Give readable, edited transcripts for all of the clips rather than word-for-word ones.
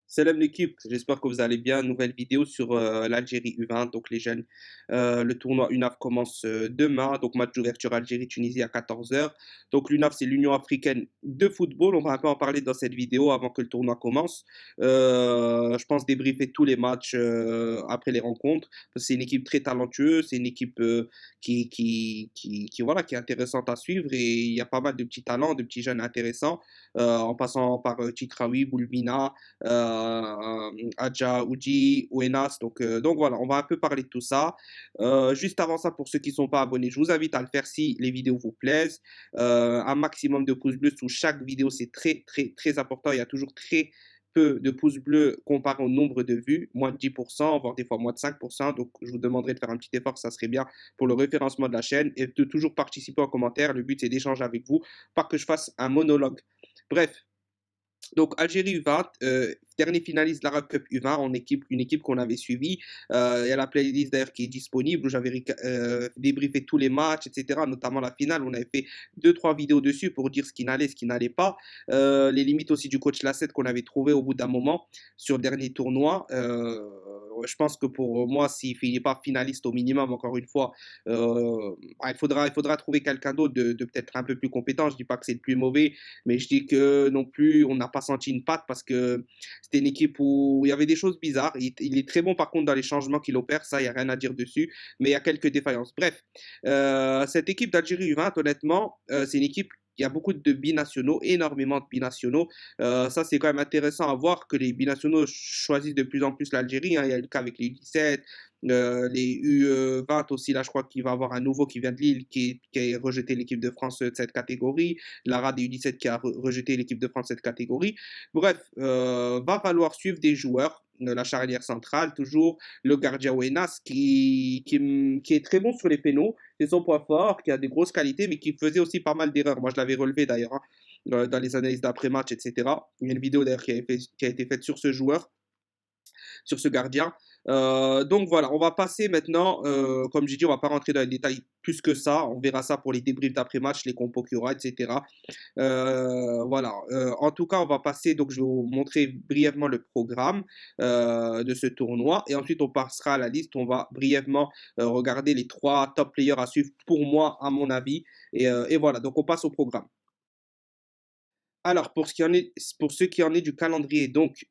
Salam l'équipe, j'espère que vous allez bien. Nouvelle vidéo sur l'Algérie U20, donc les jeunes. Le tournoi UNAF commence demain, donc match d'ouverture Algérie-Tunisie à 14 heures. Donc l'UNAF, c'est l'Union africaine de football. On va un peu en parler dans cette vidéo avant que le tournoi commence. Je pense débriefer tous les matchs après les rencontres. Parce que c'est une équipe très talentueuse, c'est une équipe voilà, qui est intéressante à suivre et il y a pas mal de petits talents, de petits jeunes intéressants, en passant par Titraoui, Boulbina, Adja, Oudji, Ouenas. Donc voilà, on va un peu parler de tout ça. Juste avant ça, pour ceux qui ne sont pas abonnés, je vous invite à le faire si les vidéos vous plaisent. Un maximum de pouces bleus sous chaque vidéo, c'est très, très, très important. Il y a toujours très peu de pouces bleus comparé au nombre de vues, moins de 10%, voire des fois moins de 5%. Donc, je vous demanderai de faire un petit effort, ça serait bien pour le référencement de la chaîne et de toujours participer en commentaire. Le but, c'est d'échanger avec vous, pas que je fasse un monologue. Bref, donc Algérie U20, dernier finaliste de l'Arab Cup U20, une équipe qu'on avait suivie. Il y a la playlist d'ailleurs qui est disponible où j'avais débriefé tous les matchs, etc. Notamment la finale, on avait fait deux trois vidéos dessus pour dire ce qui n'allait, ce qui n'allait pas. Les limites aussi du coach Lassette qu'on avait trouvé au bout d'un moment sur le dernier tournoi. Je pense que pour moi, s'il finit pas finaliste au minimum, encore une fois, il faudra trouver quelqu'un d'autre de peut-être un peu plus compétent. Je dis pas que c'est le plus mauvais, mais je dis que non plus, on n'a pas senti une patte parce que c'était une équipe où il y avait des choses bizarres. Il est très bon par contre dans les changements qu'il opère, ça, il n'y a rien à dire dessus, mais il y a quelques défaillances. Bref, cette équipe d'Algérie U20, honnêtement, c'est une équipe. Il y a beaucoup de binationaux, énormément de binationaux. Ça, c'est quand même intéressant à voir que les binationaux choisissent de plus en plus l'Algérie, hein. Il y a le cas avec les U17, les U20 aussi. Là, je crois qu'il va y avoir un nouveau qui vient de Lille qui a rejeté l'équipe de France de cette catégorie. Lara des U17 qui a rejeté l'équipe de France de cette catégorie. Bref, va falloir suivre des joueurs. La charnière centrale, toujours le gardien Wenas qui est très bon sur les pénaux, c'est son point fort, qui a des grosses qualités, mais qui faisait aussi pas mal d'erreurs. Moi, je l'avais relevé d'ailleurs, hein, dans les analyses d'après-match, etc. Il y a une vidéo d'ailleurs qui a été faite sur ce joueur, sur ce gardien. Donc voilà, on va passer maintenant, comme j'ai dit, on va pas rentrer dans les détails plus que ça, on verra ça pour les débriefs d'après-match, les compos qu'il y aura, etc. Voilà, en tout cas, on va passer, donc je vais vous montrer brièvement le programme de ce tournoi, et ensuite on passera à la liste, on va brièvement regarder les trois top players à suivre pour moi, à mon avis, et voilà, donc on passe au programme. Alors, pour ce qui en est du calendrier, donc,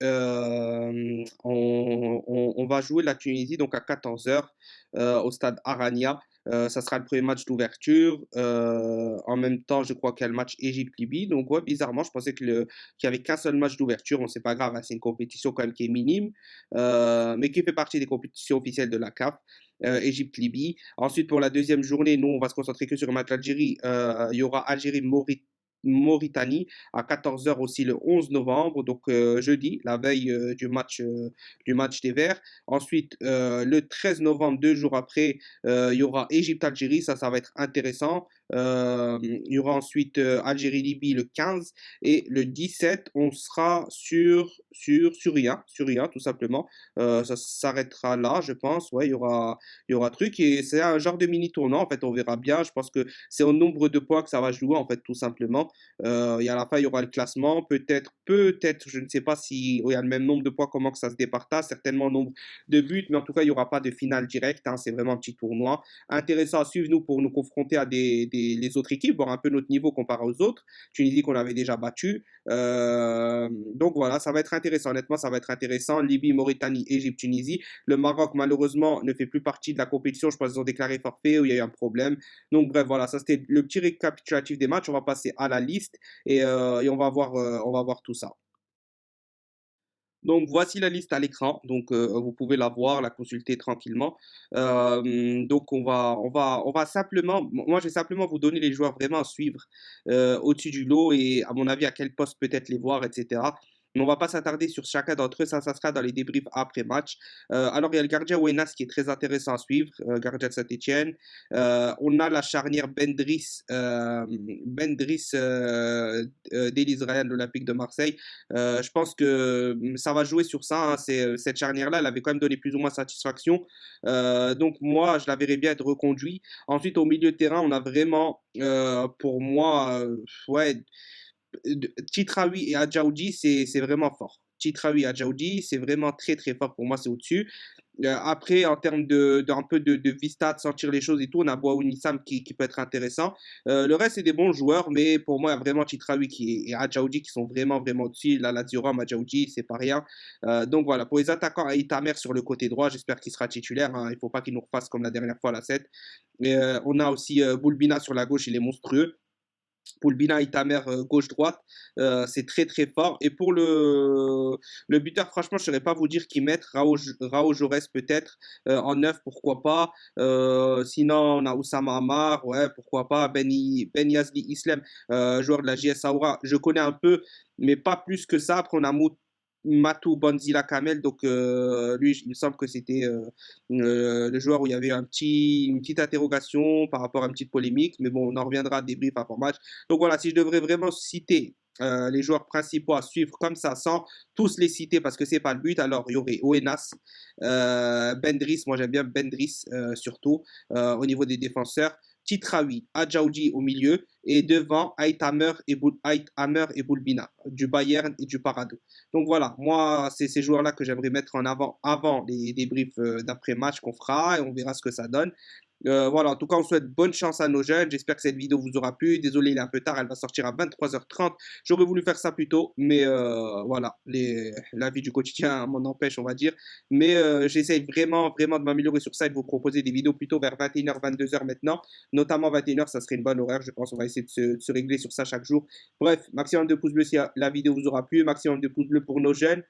on va jouer la Tunisie donc à 14 heures au stade Arania. Ça sera le premier match d'ouverture. En même temps, je crois qu'il y a le match Égypte-Libye. Donc, ouais, bizarrement, je pensais qu'il n'y avait qu'un seul match d'ouverture. Bon, c'est pas grave, hein, c'est une compétition quand même qui est minime, mais qui fait partie des compétitions officielles de la CAF. Égypte-Libye. Ensuite, pour la deuxième journée, nous, on va se concentrer que sur le match d'Algérie. Il y aura Mauritanie à 14 heures aussi le 11 novembre, donc jeudi, la veille du match des Verts. Ensuite, le 13 novembre, 2 jours après, il y aura Égypte-Algérie, ça va être intéressant. Il y aura ensuite Algérie-Libye le 15 et le 17, on sera sur rien, tout simplement. Ça s'arrêtera là, je pense. Ouais, il y aura truc et c'est un genre de mini tournoi. En fait, on verra bien. Je pense que c'est au nombre de points que ça va jouer, en fait, tout simplement. Et à la fin, il y aura le classement. Peut-être, je ne sais pas si il y a le même nombre de points, comment que ça se départage, certainement nombre de buts, mais en tout cas, il n'y aura pas de finale directe, hein, c'est vraiment un petit tournoi. Intéressant à suivre, nous, pour nous confronter à les autres équipes, voir un peu notre niveau comparé aux autres. Tunisie qu'on avait déjà battu. Donc voilà, ça va être intéressant. Honnêtement, ça va être intéressant. Libye, Mauritanie, Égypte, Tunisie. Le Maroc, malheureusement, ne fait plus partie de la compétition. Je pense qu'ils ont déclaré forfait ou il y a eu un problème. Donc bref, voilà, ça c'était le petit récapitulatif des matchs. On va passer à la liste et on va voir tout ça. Donc voici la liste à l'écran, donc vous pouvez la voir, la consulter tranquillement. Donc on va simplement, moi je vais simplement vous donner les joueurs vraiment à suivre au-dessus du lot et à mon avis à quel poste peut-être les voir, etc. Mais on va pas s'attarder sur chacun d'entre eux, ça sera dans les débriefs après match. Alors il y a le gardien Ouenas qui est très intéressant à suivre, gardien de Saint-Etienne. On a la charnière Bendris d'Israël de l'Olympique de Marseille. Je pense que ça va jouer sur ça, hein. Cette charnière-là, elle avait quand même donné plus ou moins satisfaction. Donc moi, je la verrais bien être reconduit. Ensuite, au milieu de terrain, on a vraiment, pour moi, ouais, Titraoui et Adjaoudi, c'est vraiment fort. Titraoui, Adjaoudi, c'est vraiment très très fort pour moi, c'est au-dessus. Après, en termes un peu de vista, de sentir les choses et tout, on a Bouaouni qui peut être intéressant. Le reste, c'est des bons joueurs, mais pour moi, il y a vraiment Titraoui et Adjaoudi qui sont vraiment, vraiment au-dessus. Là, Lazio Rome, Adjaoudi, c'est pas rien. Donc voilà, pour les attaquants, Aïtamer sur le côté droit, j'espère qu'il sera titulaire, hein. Il ne faut pas qu'il nous refasse comme la dernière fois à la 7. Et, on a aussi Boulbina sur la gauche, il est monstrueux. Poulbina Itamer gauche-droite, c'est très très fort. Et pour le buteur, franchement, je ne saurais pas vous dire qui mettre. Rao Jaurès peut-être en neuf, pourquoi pas. Sinon, on a Oussama Amar, ouais, pourquoi pas. Ben Yazli Islam, joueur de la JS Aoura, je connais un peu, mais pas plus que ça. Après, on a Matou Bonzila Kamel, donc lui, il me semble que c'était le joueur où il y avait une petite interrogation par rapport à une petite polémique, mais bon, on en reviendra à débrief avant match. Donc voilà, si je devrais vraiment citer les joueurs principaux à suivre comme ça, sans tous les citer parce que c'est pas le but, alors il y aurait Oenas, Bendris, moi j'aime bien Bendris surtout, au niveau des défenseurs. Titraoui, Adjaoudi au milieu et devant Aïtamer et Boulbina du Bayern et du Parado. Donc voilà, moi c'est ces joueurs-là que j'aimerais mettre en avant les débriefs d'après-match qu'on fera et on verra ce que ça donne. Voilà, en tout cas, on souhaite bonne chance à nos jeunes. J'espère que cette vidéo vous aura plu. Désolé, il est un peu tard, elle va sortir à 23h30. J'aurais voulu faire ça plus tôt, mais voilà, la vie du quotidien m'en empêche, on va dire. Mais j'essaye vraiment, vraiment de m'améliorer sur ça et de vous proposer des vidéos plutôt vers 21h, 22h maintenant. Notamment 21h, ça serait une bonne horaire. Je pense qu'on va essayer de se régler sur ça chaque jour. Bref, maximum de pouces bleus si la vidéo vous aura plu. Maximum de pouces bleus pour nos jeunes.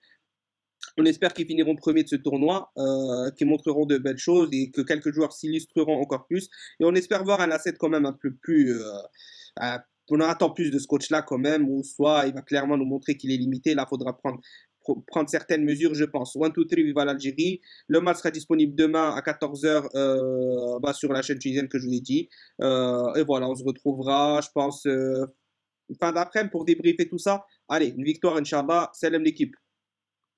On espère qu'ils finiront premiers de ce tournoi, qu'ils montreront de belles choses et que quelques joueurs s'illustreront encore plus. Et on espère voir un asset quand même un peu plus... on en attend plus de ce coach-là quand même, ou soit il va clairement nous montrer qu'il est limité. Là, il faudra prendre certaines mesures, je pense. 1, 2, 3, viva l'Algérie. Le match sera disponible demain à 14h sur la chaîne tunisienne que je vous ai dit. Et voilà, on se retrouvera, je pense, fin d'après-midi pour débriefer tout ça. Allez, une victoire, Inch'Allah. Salam l'équipe.